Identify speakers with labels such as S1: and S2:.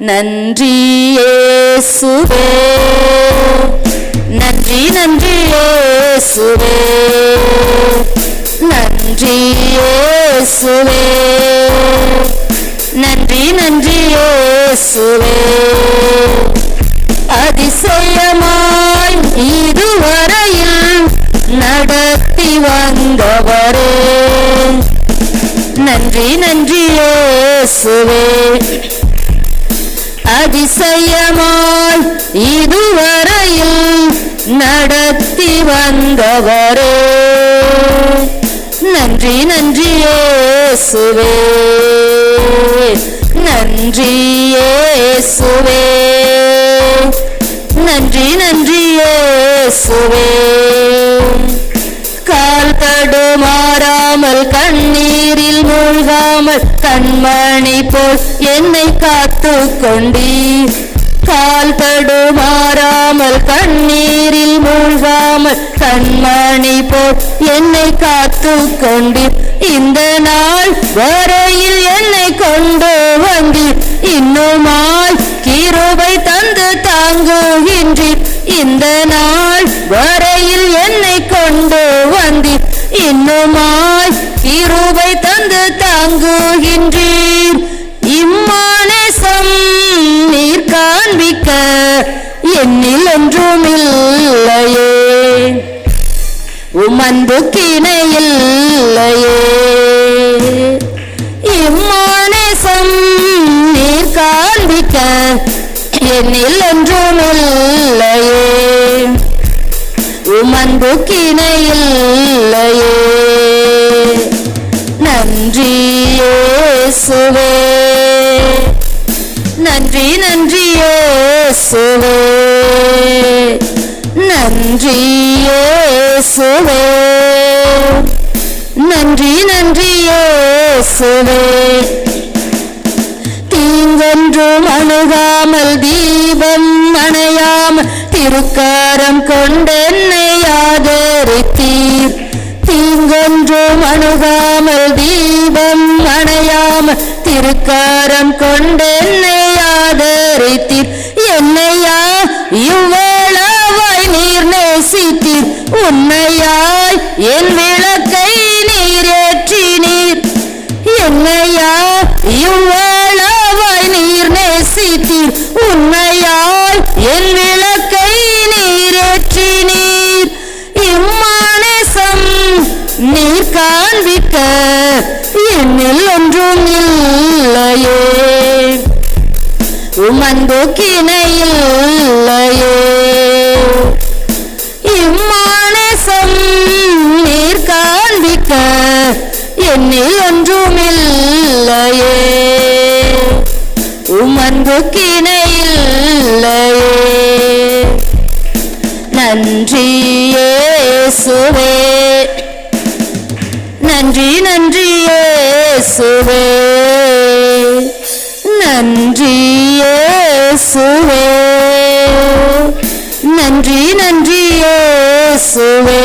S1: நன்றி இயேசுவே, நன்றி நன்றி இயேசுவே, நன்றி இயேசுவே, நன்றி நன்றி இயேசுவே. அதிசயமாய் இதுவரையில் நடத்தி வந்தவரே, நன்றி நன்றி இயேசுவே. அதிசயமாய் இதுவரையில் நடத்தி வந்தவரே, நன்றி நன்றி இயேசுவே, நன்றி இயேசுவே, நன்றி நன்றி இயேசுவே. கால் தடுமாறாமல் கண்ணீரில் மூழ்காமல் கண்மணி போல் என்னை காத்து கொண்டீர். கால் தடுமாறாமல் கண்ணீரில் மூழ்காமல் கண்மணி போல் என்னை காத்து கொண்டீர். இந்த நாள் வரையில் என்னை கொண்டு வந்தீர், இன்னுமாய் கிருபை தந்து தாங்குகின்றீர். இந்த நாள் வரையில் என்னை கொண்டு வந்தீர், இன்னுமாய் கிருபை தந்து தாங்குகின்றீர். இம்மானேசம் நீர் காண்பிக்க என்னில் ஒன்றுமில்லையே, உமன்புக்கு இணையில்லையே. இம்மானேசம் நீர் காண்பிக்க என்னில் ஒன்றுமில்லையே, உமன்புக்கு இணையில்லையே. நன்றி இயேசுவே, நன்றி நன்றி இயேசுவே, நன்றி இயேசுவே, நன்றி நன்றி இயேசுவே. தீங்கொன்றும் அணுகாமல் தீபம் அணையாமல் திருக்கரம் கொண்டென்னை ஆதரித்தீர். தீங்கொன்றும் அணுகாமல் தீபம் அணையாமல் திருக்கரம் கொண்டென்னை ஆதரித்தீர். என்னையா இவ்வளவாய் நீர் நேசித்தீர், உன்னையாய் என் விளக்கை நீர் ஏற்றினீர். என்னையா இவ்வளவாய் நீர் நேசித்தீர், உன்னையாய் என் விளக்கை நீர் ஏற்றினீர். இம்மானேசம் நீர் காண்பிக்க என்னில் ஒன்றும் இல்லையே, உமன்புக்கு இணையில்லையே. இம்மானேசம் நீர் காண்பிக்க என்னில் ஒன்றுமில்லையே, உமன்புக்கு இணையில்லையே. நன்றி இயேசுவே, நன்றி நன்றி இயேசுவே, நன்றி இயேசுவே, நன்றி நன்றி இயேசுவே.